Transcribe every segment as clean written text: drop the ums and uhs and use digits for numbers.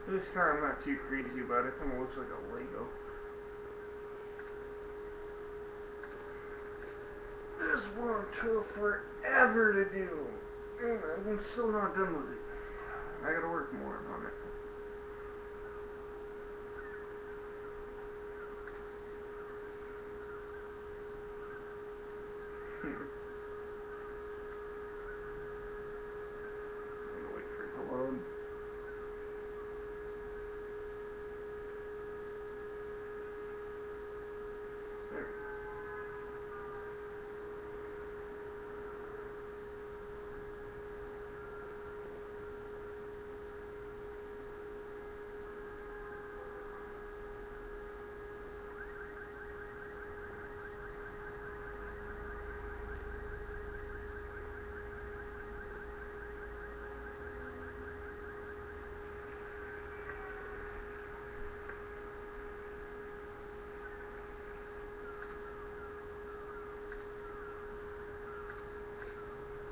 This car I'm not too crazy about. It kind of looks like a Lego. This one took forever to do, and I'm still not done with it. I gotta work more on it. I'm gonna wait for it to load. There.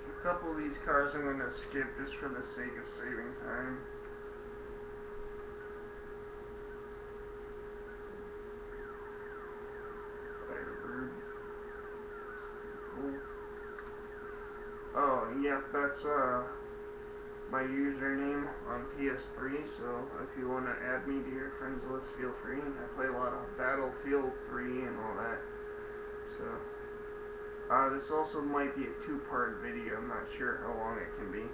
A couple of these cars I'm gonna skip just for the sake of saving time. Firebird. Cool. Oh, yeah, that's my username on PS3, so if you want to add me to your friends list, feel free. I play a lot of Battlefield 3 and all that. So, this also might be a two-part video. I'm not sure how long it can be.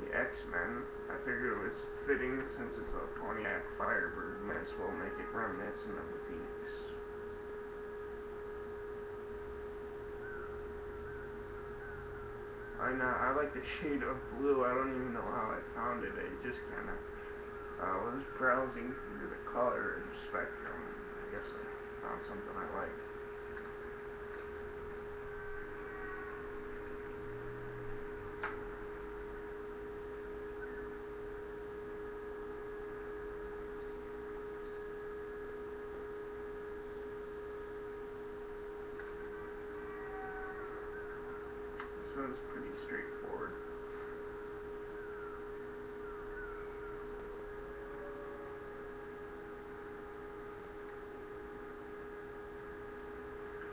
The X-Men, I figured it was fitting since it's a Pontiac Firebird. Might as well make it reminiscent of the Phoenix. I like the shade of blue. I don't even know how I found it. I just kind of was browsing through the color spectrum. I guess I found something I liked. This one's pretty straightforward.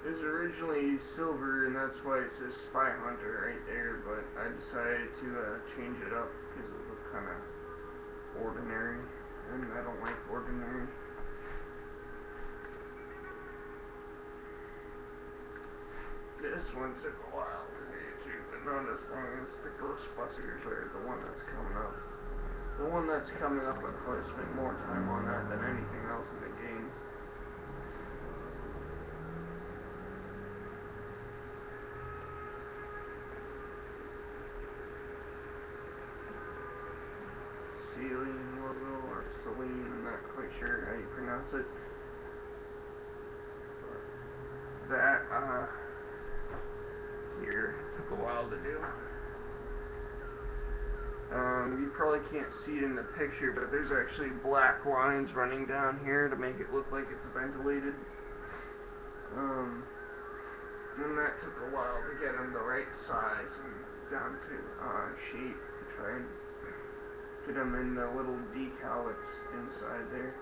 It was originally silver, and that's why it says Spy Hunter right there, but I decided to change it up because it looked kind of ordinary, and I don't like ordinary. This one took a while to get to, but not as long as the Ghostbusters or the one that's coming up. The one that's coming up, I've probably spent more time on that than anything else in the game. Celine logo, or Celine, I'm not quite sure how you pronounce it. That, here, took a while to do. You probably can't see it in the picture, but there's actually black lines running down here to make it look like it's ventilated. And that took a while to get them the right size and down to shape to try and fit them in the little decal that's inside there.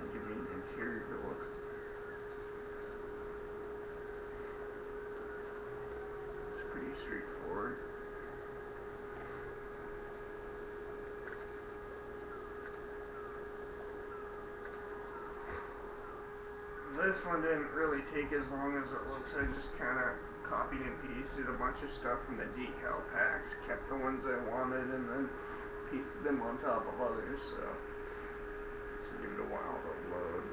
And give me an interior look. It's pretty straightforward. This one didn't really take as long as it looks. I just kind of copied and pasted a bunch of stuff from the decal packs, kept the ones I wanted, and then pasted them on top of others, so just give it a while to load.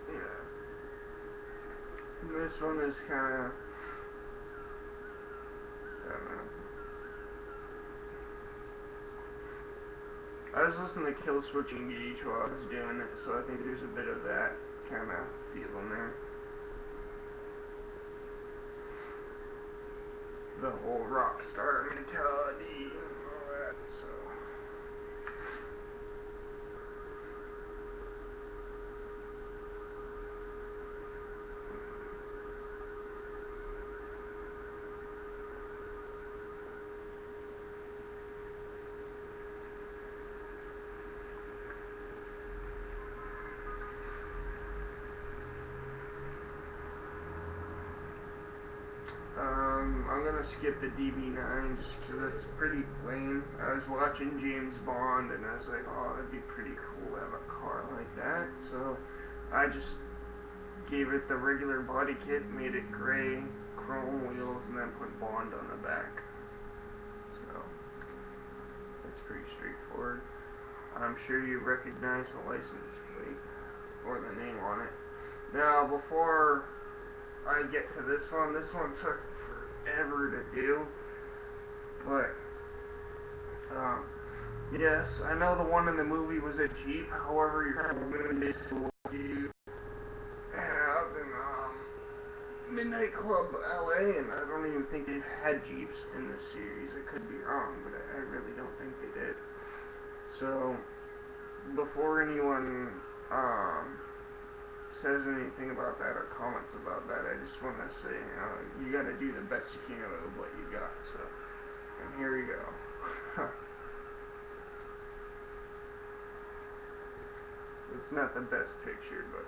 Yeah. This one is kind of, I don't know. I was listening to Kill Switch Engage while I was doing it, so I think there's a bit of that kind of feel in there. the whole rock star mentality and all that, so. I'm gonna skip the DB9 just because it's pretty lame. I was watching James Bond and I was like, oh, that'd be pretty cool to have a car like that. So I just gave it the regular body kit, made it gray, chrome wheels, and then put Bond on the back. So that's pretty straightforward. I'm sure you recognize the license plate or the name on it. Now, before I get to this one took forever to do, but yes, I know the one in the movie was a Jeep. However, you're kind of limited to what you have in Midnight Club LA, and I don't even think they've had Jeeps in this series. I could be wrong, but I really don't think they did. So before anyone says anything about that or comments about that, I just want to say you got to do the best you can with what you got. So, and here we go. It's not the best picture, but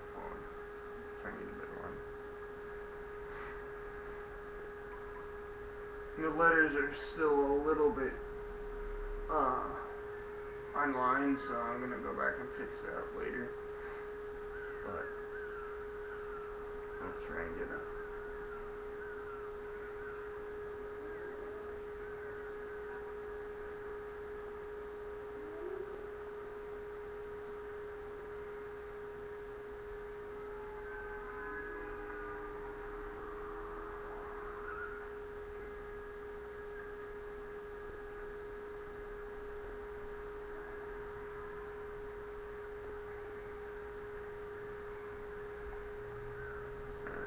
trying to get a better one. The letters are still a little bit online, so I'm gonna go back and fix that later. But I'll try and get a.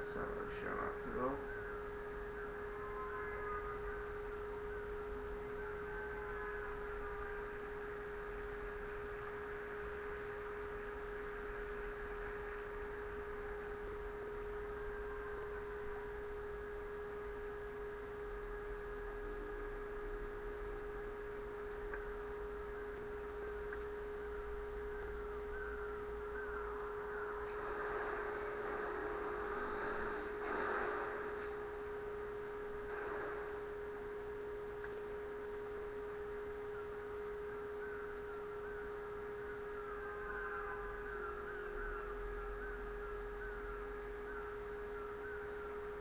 It's not really showing up too well.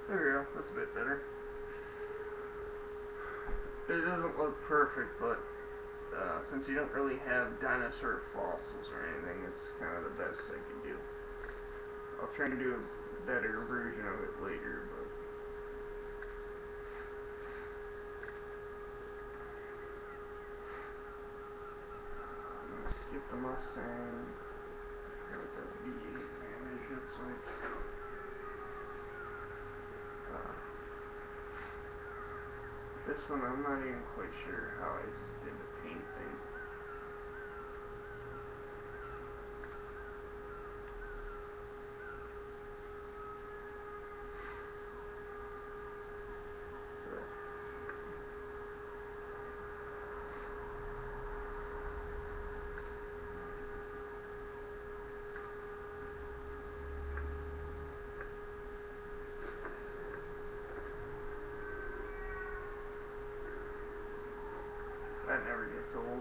There we go. That's a bit better. It doesn't look perfect, but since you don't really have dinosaur fossils or anything, it's kind of the best I can do. I'll try to do a better version of it later, but I'm gonna skip the Mustang. I got the V8 management, so this one I'm not even quite sure how I did the paint thing. So that never gets old.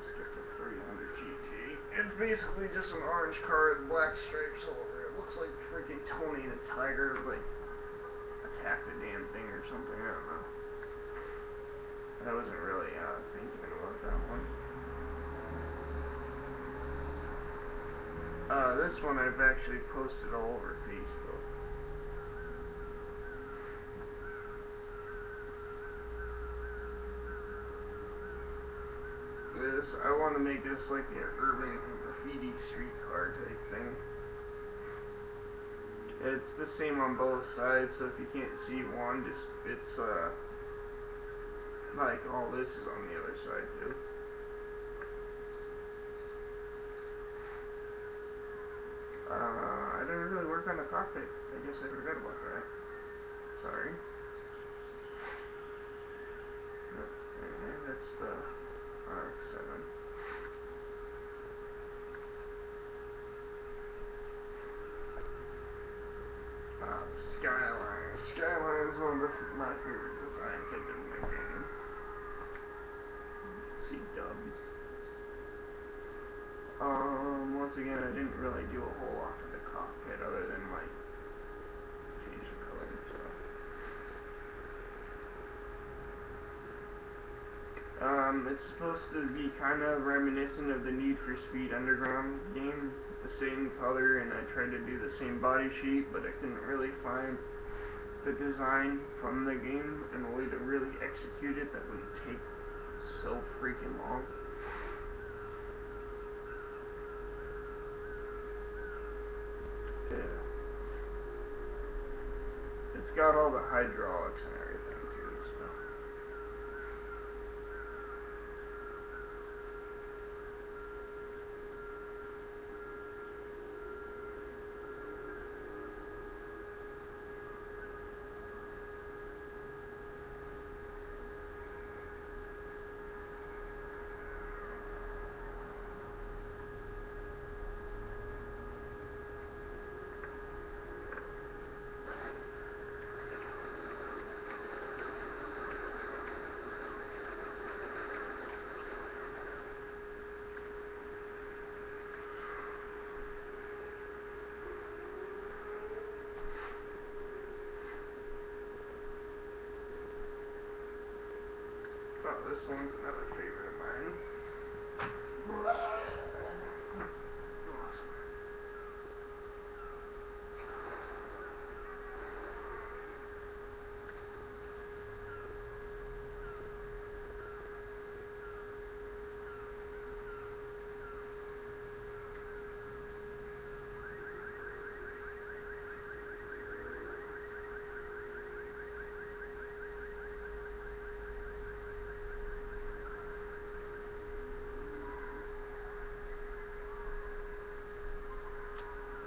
Skip the 300 GT. It's basically just an orange car with black stripes all over it. It looks like freaking Tony the Tiger, like attacked the damn thing or something. I don't know. I wasn't really thinking about that one. This one I've actually posted all over Facebook. I want to make this like an urban graffiti streetcar type thing. It's the same on both sides, so if you can't see one, it's like all this is on the other side too. I didn't really work on the cockpit. I guess I forgot about that. Sorry. And that's the RX-7. Skyline. Skyline is one of my favorite designs I did in the game. See dubs. Once again, I didn't really do a whole lot to the cockpit other than like change the color and stuff. It's supposed to be kind of reminiscent of the Need for Speed Underground game, the same color, and I tried to do the same body sheet, but I couldn't really find the design from the game and a way to really execute it that wouldn't take so freaking long. Yeah. It's got all the hydraulics and everything too, so. Oh, this one's another favorite of mine. Awesome.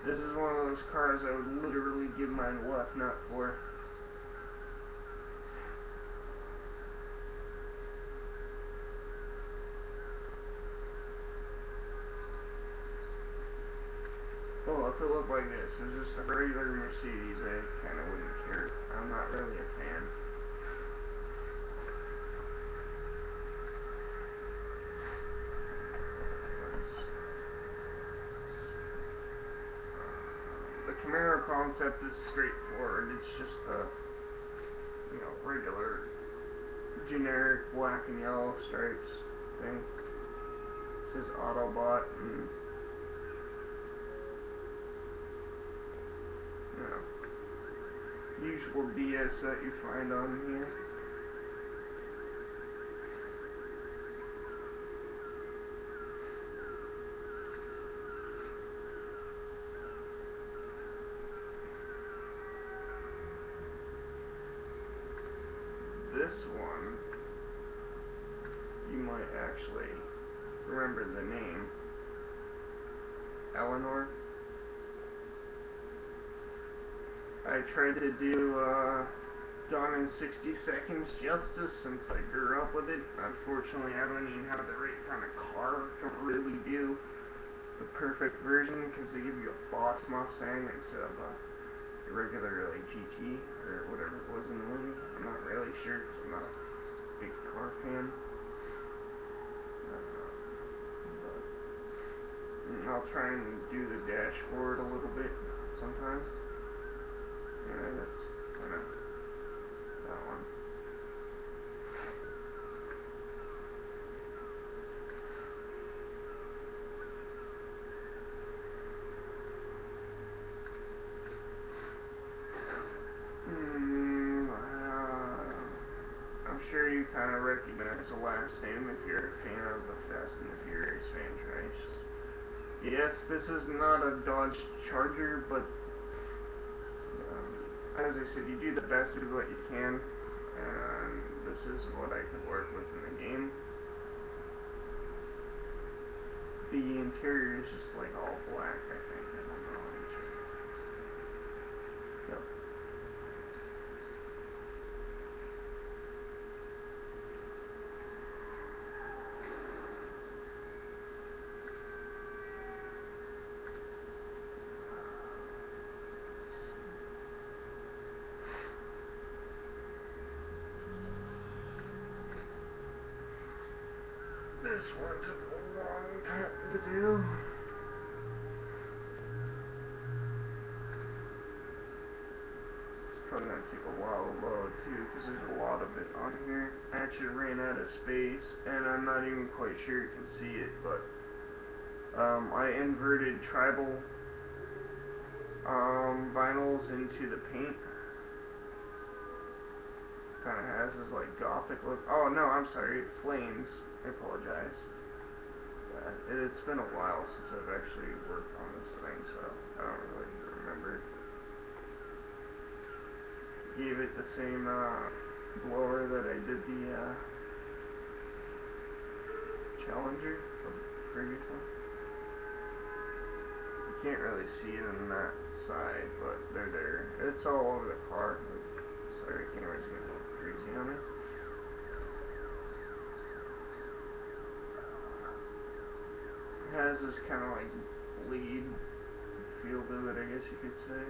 This is one of those cars I would literally give my left nut for. Well, if it looked like this, it was just a regular Mercedes, I kind of wouldn't care. I'm not really a fan. The Camaro concept is straightforward. It's just a, regular, generic black and yellow stripes thing. It says Autobot and, usual BS that you find on here. This one, you might actually remember the name. Eleanor. I tried to do Gone in 60 Seconds justice since I grew up with it. Unfortunately, I don't even have the right kind of car to really do the perfect version because they give you a Boss Mustang instead of a regular GT or whatever it was in the movie. I'm not really sure because I'm not a big car fan. But I'll try and do the dashboard a little bit sometimes. Yeah, that's kind of that one. I'm sure you kind of recognize the last name if you're a fan of the Fast and the Furious franchise. Yes, this is not a Dodge Charger, but as I said, you do the best with what you can, and this is what I could work with in the game. The interior is just like all black, I think. I don't know. Yep. This one took a long time to do. It's probably gonna take a while to load too, because there's a lot of it on here. I actually ran out of space, and I'm not even quite sure you can see it, but I inverted tribal vinyls into the paint. Kind of has this like gothic look. Oh no, I'm sorry, flames. I apologize. It's been a while since I've actually worked on this thing, so I don't really remember. Gave it the same blower that I did the Challenger, the previous one. You can't really see it on that side, but they're there. It's all over the car. Sorry, camera's getting a little crazy on me. It has this kind of like lead feel to it, I guess you could say.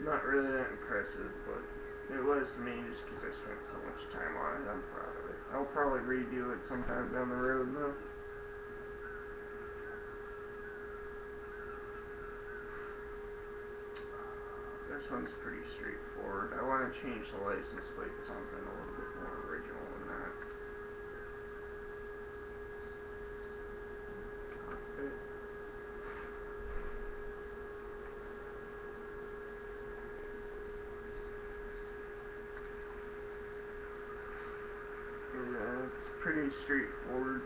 Not really that impressive, but it was to me just because I spent so much time on it. I'm proud of it. I'll probably redo it sometime down the road, though. This one's pretty straightforward. I want to change the license plate to something a little bit more original than that. Cockpit. Yeah, it's pretty straightforward.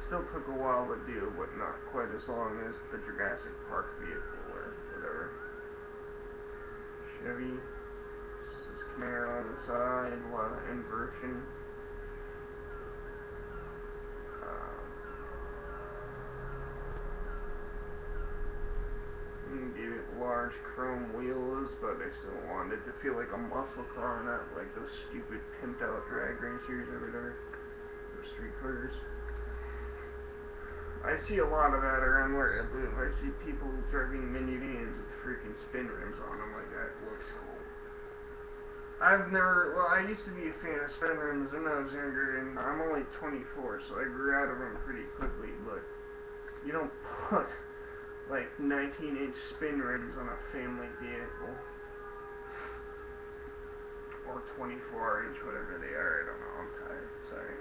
Still took a while to do, but not quite as long as the Jurassic Park vehicle or whatever. Chevy. Just this Camaro on the side, a lot of inversion. Gave it large chrome wheels, but I still wanted it to feel like a muscle car, not like those stupid pimped out drag racers or whatever, or street cars. I see a lot of that around where I live. I see people driving minivans with freaking spin rims on them, like that looks cool. Well, I used to be a fan of spin rims when I was younger, and I'm only 24, so I grew out of them pretty quickly, but you don't put like 19-inch spin rims on a family vehicle. Or 24-inch, whatever they are. I don't know. I'm tired. Sorry.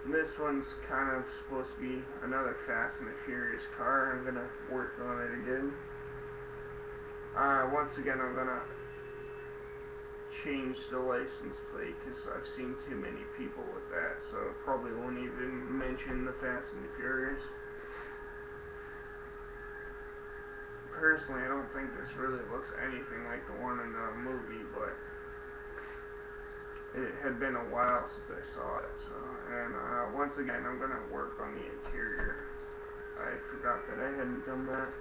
And this one's kind of supposed to be another Fast and the Furious car. I'm gonna work on it again. Once again, I'm gonna change the license plate because I've seen too many people with that. So probably won't even mention the Fast and the Furious. Personally, I don't think this really looks anything like the one in the movie, but it had been a while since I saw it. So, and once again, I'm gonna work on the interior. I forgot that I hadn't done that,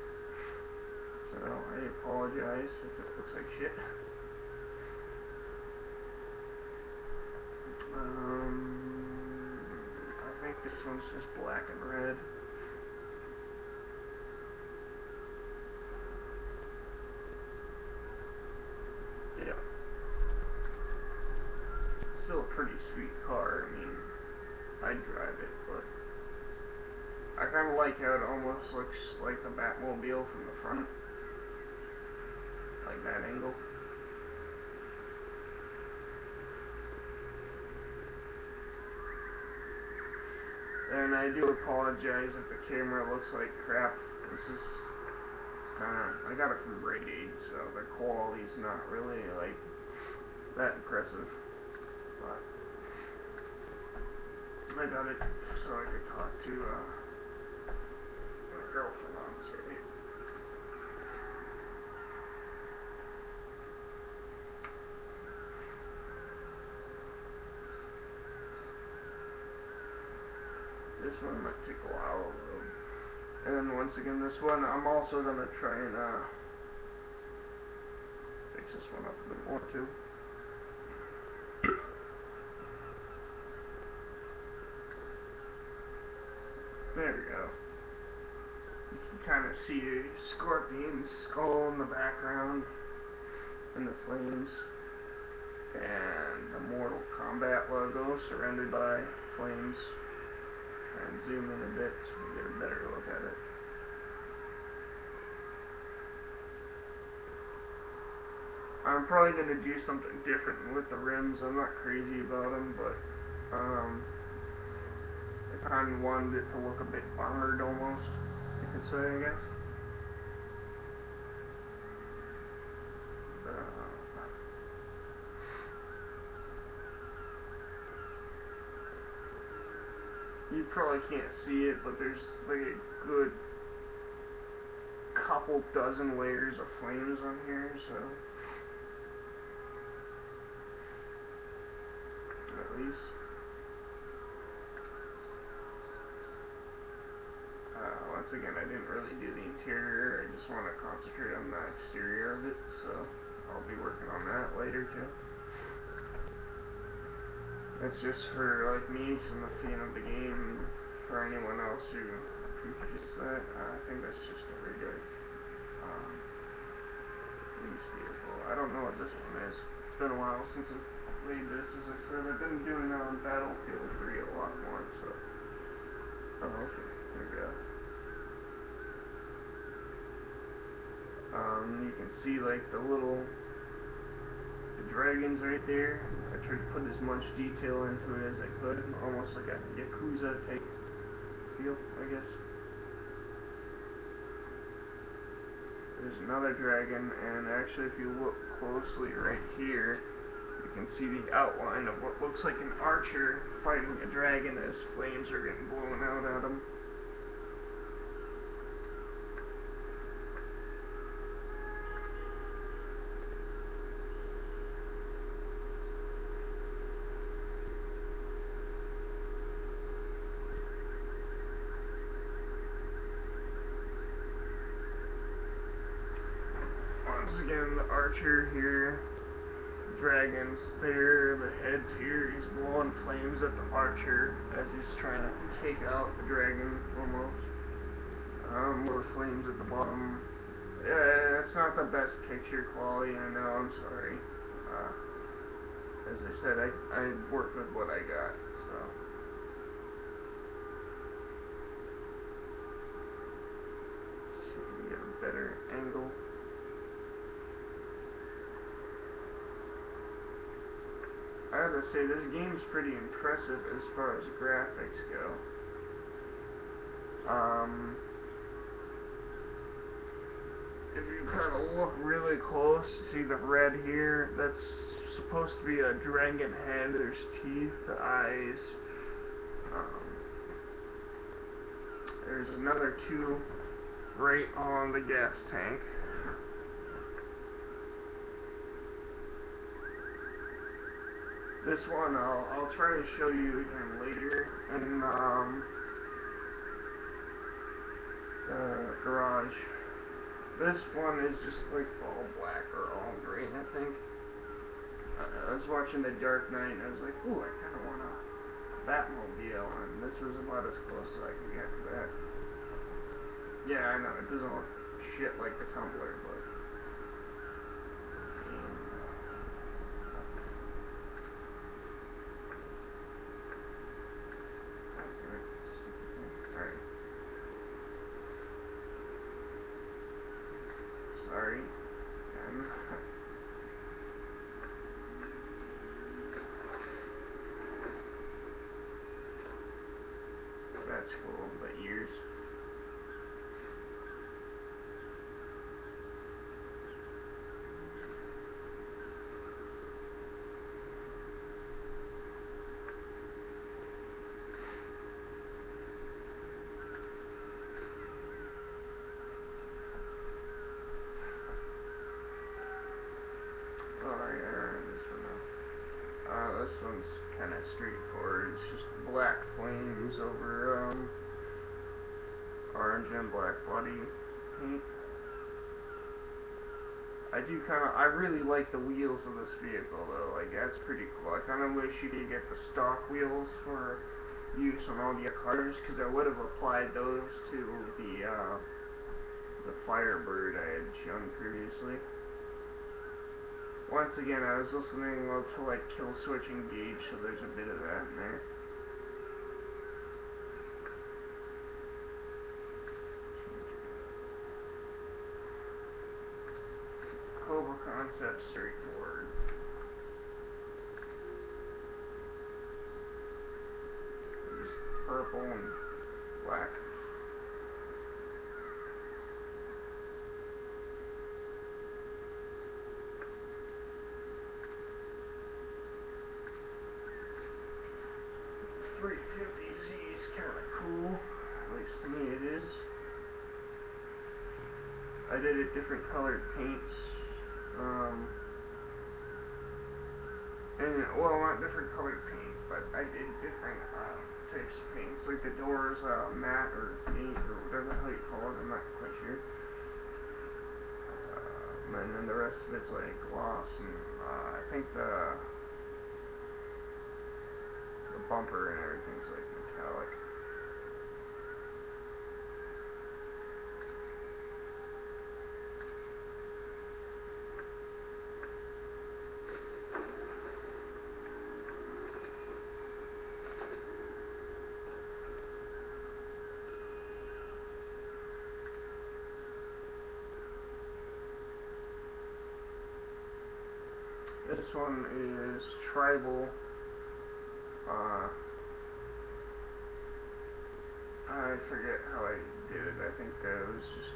so I apologize if it looks like shit. I think this one's just black and red. Yeah. Still a pretty sweet car. I mean, I'd drive it, but I kind of like how it almost looks like the Batmobile from the front. Like that angle. And I do apologize if the camera looks like crap. This is I got it from Rite Aid, so the quality's not really like that impressive. But I got it so I could talk to my girlfriend on Saturday. This one might take a while to load. And then once again, this one, I'm also going to try and fix this one up a bit more too. There we go. You can kind of see a scorpion's skull in the background and the flames. And the Mortal Kombat logo surrounded by flames. Try and zoom in a bit so we get a better look at it. I'm probably going to do something different with the rims. I'm not crazy about them, but I kind of wanted it to look a bit armored almost, you could say, I guess. You probably can't see it, but there's like a good couple dozen layers of flames on here, so at least. Once again, I didn't really do the interior. I just want to concentrate on the exterior of it, so I'll be working on that later too. It's just for like me, because I'm a fan of the game. For anyone else who appreciates that, I think that's just a regular. It's beautiful. I don't know what this one is. It's been a while since I played this. As I said, I've been doing Battlefield 3 a lot more. So, oh, okay, there we go. You can see like the dragons right there. I tried to put as much detail into it as I could, almost like a Yakuza type feel, I guess. There's another dragon, and actually if you look closely right here, you can see the outline of what looks like an archer fighting a dragon as flames are getting blown out at him. Once again, the archer here, dragons there, the heads here, he's blowing flames at the archer as he's trying to take out the dragon, almost. More flames at the bottom. Yeah, it's not the best picture quality, I know, I'm sorry. As I said, I work with what I got, so. See if we can get a better angle. I have to say, this game's pretty impressive as far as graphics go. If you kind of look really close, see the red here, that's supposed to be a dragon head. There's teeth, eyes. There's another two right on the gas tank. This one I'll try to show you again later in the garage. This one is just like all black or all green, I think. I was watching The Dark Knight and I was like, ooh, I kind of want a Batmobile, and this was about as close as I could get to that. Yeah, I know, it doesn't look shit like the Tumbler, but... Alright. Sorry. That's cool, the ears. this one's kind of straightforward. It's just black flames over orange and black body paint. I really like the wheels of this vehicle though, like that's pretty cool. I kind of wish you could get the stock wheels for use on all the cars, because I would have applied those to the Firebird I had shown previously. Once again, I was listening to like Kill Switch Engage, so there's a bit of that in there. Cobra concept straightforward. Just purple and black. .350Z is kind of cool, at least to me it is. I did it different colored paints, and well, not different colored paint, but I did different types of paints, like the doors matte or paint or whatever the hell you call it, I'm not quite sure. And then the rest of it's like gloss, and I think the bumper and everything's like metallic. This one is tribal. I forget how I did it. I think it was just,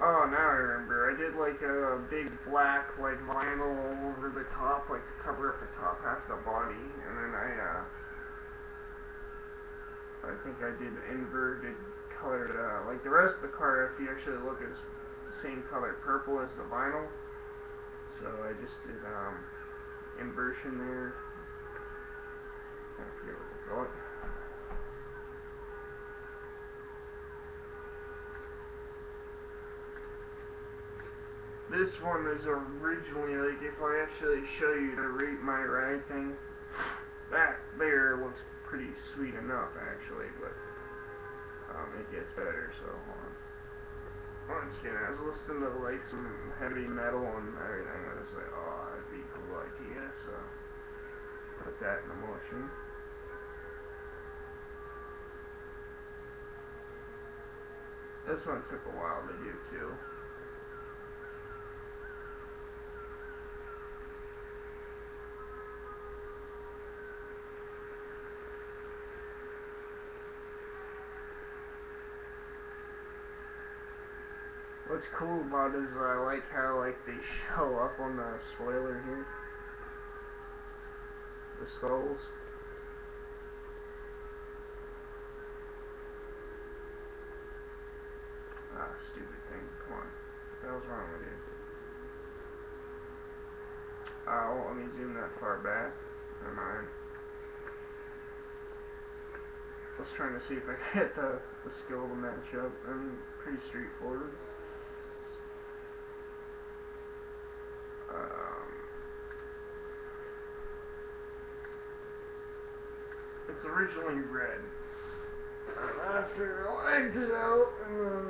oh, now I remember. I did like a big black, like vinyl over the top, like to cover up the top half of the body, and then I think I did inverted colored, like the rest of the car, if you actually look, is the same color purple as the vinyl. So I just did, inversion there. I forget what they call it. This one is originally, like, if I actually show you the Rate My Ride thing, that there looks pretty sweet enough, actually, but it gets better, so hold on. Once again, I was listening to, like, some heavy metal and everything, I was like, oh, that'd be a cool idea, so put that in motion. This one took a while to do, too. What's cool about it is I like how like they show up on the spoiler here. The skulls. Ah, stupid thing. Come on. What the hell's wrong with you? Oh, let me zoom that far back. Never mind. I was trying to see if I could get the skull to match up. Pretty straightforward. It's originally red. After I wiped it out, and then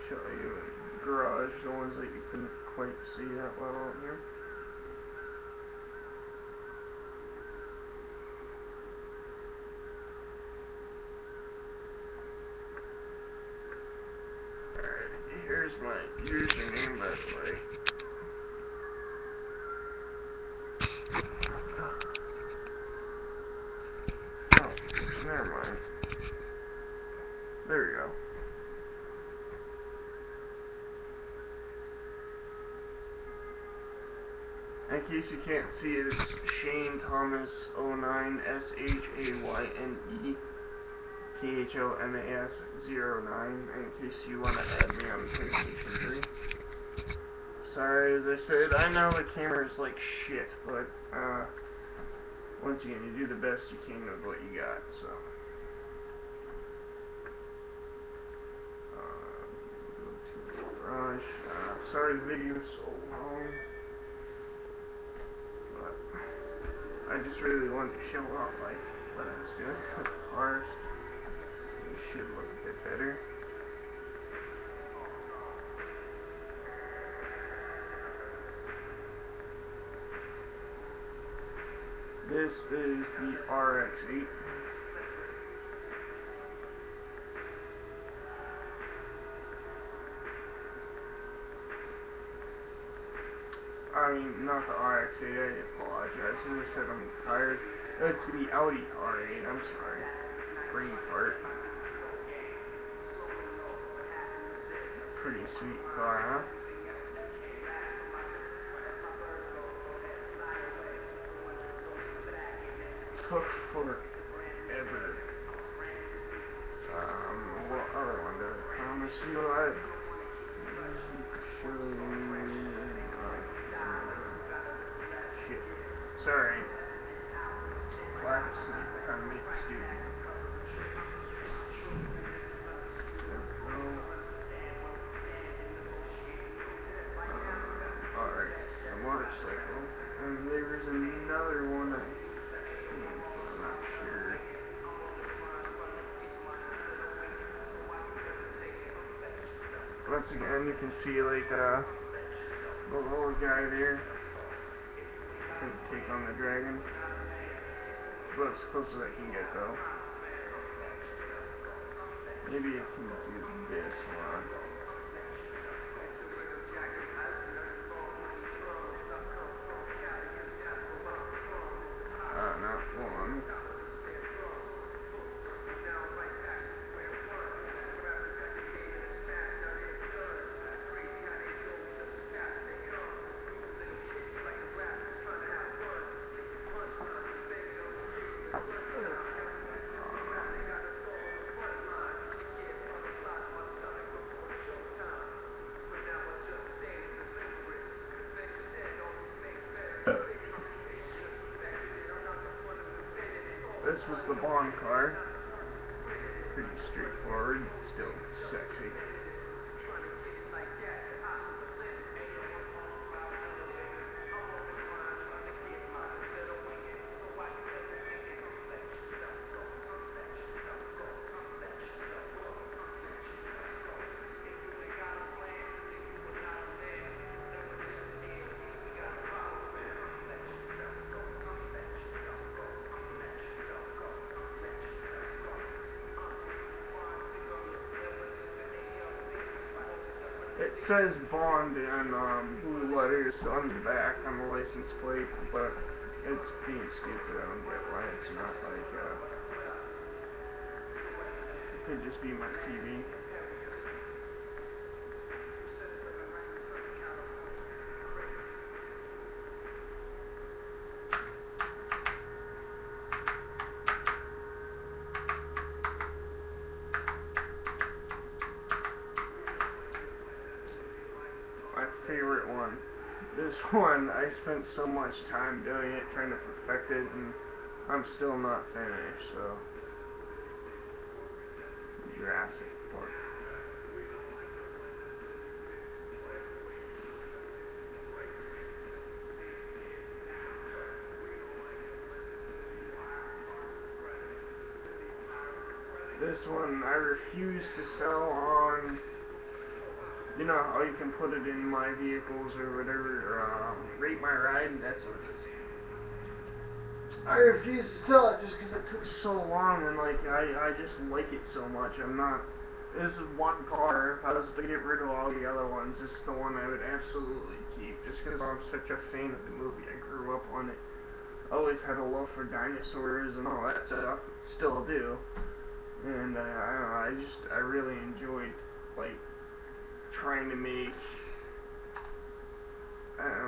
show you a garage, the ones that you couldn't quite see that well out here. Alright, here's my username, but like, oh, never mind. There we go. In case you can't see it, it's Shane Thomas 09 SHAYNE THOMAS 09. In case you want to add me on PlayStation 3. Sorry, as I said, I know the camera is like shit, but once again, you do the best you can with what you got. So. Go to the garage. Sorry the video's so long, but I just really wanted to show off like what I was doing with the cars. It should look a bit better. This is the RX-8. I mean, not the RX-8, I apologize. As I said, I'm tired. It's the Audi R8, I'm sorry. Brain fart. Pretty sweet car, huh? Took forever. What other one did I promise you? I show you. Shit. Sorry. Lack of sleep kind of makes it stupid. Alright, a motorcycle. And there is another one I think, I'm not sure. Once again, you can see like the little guy there. Can take on the dragon. But as close as I can get though. Maybe I can do this one. Not one. This was the Bond car. Pretty straightforward, still sexy. It says Bond in blue letters on the back on the license plate, but it's being stupid. I don't get why it's not like, it could just be my TV. My favorite one. This one, I spent so much time doing it, trying to perfect it, and I'm still not finished, so. Jurassic Park. This one, I refuse to sell on, you know how you can put it in my vehicles or whatever, or rate my ride, that's what it is. I refuse to sell it just because it took so long, and like, I just like it so much. This is one car. If I was to get rid of all the other ones, this is the one I would absolutely keep, just because I'm such a fan of the movie. I grew up on it. Always had a love for dinosaurs and all that stuff. Still do. And I don't know, I really enjoyed like trying to make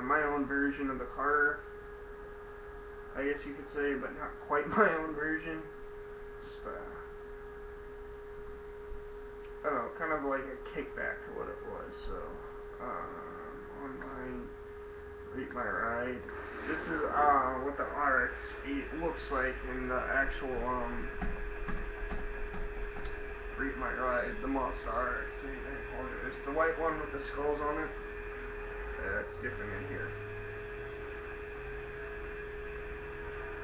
my own version of the car, I guess you could say, but not quite my own version. Just I don't know, kind of like a kickback to what it was. So online, rate my ride. This is what the RX-8 looks like in the actual rate my ride. The Mazda RX-8. I apologize. The white one with the skulls on it. That's different in here.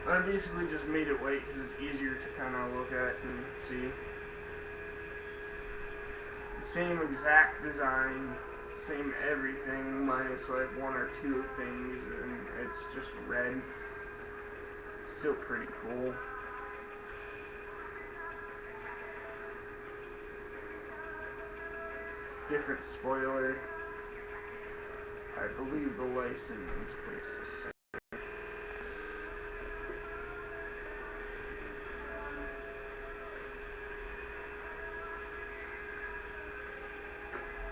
I basically just made it white because it's easier to kind of look at and see. Same exact design, same everything, minus like one or two things, and it's just red. Still pretty cool. Different spoiler. I believe the license plate's the same.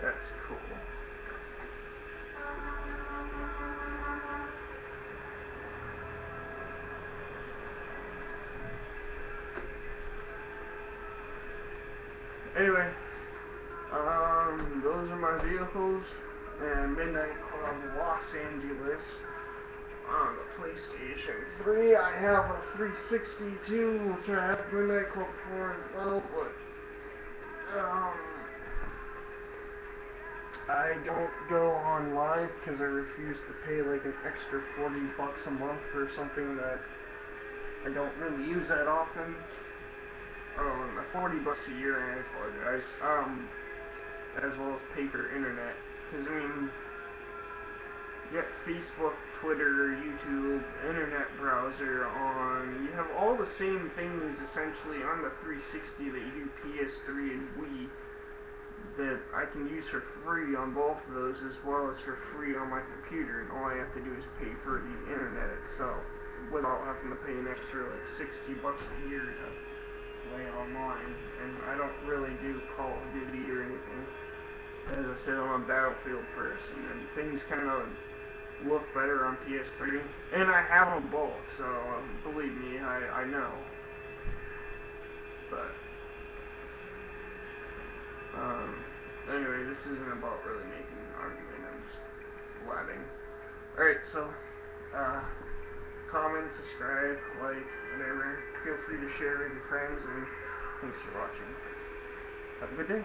That's cool. Anyway, those are my vehicles, and Midnight Club Los Angeles on the PlayStation 3. I have a 362, which I have Midnight Club for as well, but I don't go on live because I refuse to pay like an extra $40 a month for something that I don't really use that often. Oh, and the $40 a year, I apologize. As well as pay for internet. Because, I mean, you got Facebook, Twitter, YouTube, internet browser on. You have all the same things essentially on the 360 that you do PS3 and Wii that I can use for free on both of those as well as for free on my computer, and all I have to do is pay for the internet itself without having to pay an extra like $60 a year to play online. And I don't really do Call of Duty or anything. As I said, I'm a Battlefield person, and things kind of look better on PS3, and I have them both, so believe me, I know. But anyway, this isn't about really making an argument. I'm just blabbing. All right, so comment, subscribe, like, whatever. Feel free to share with your friends, and thanks for watching. Have a good day.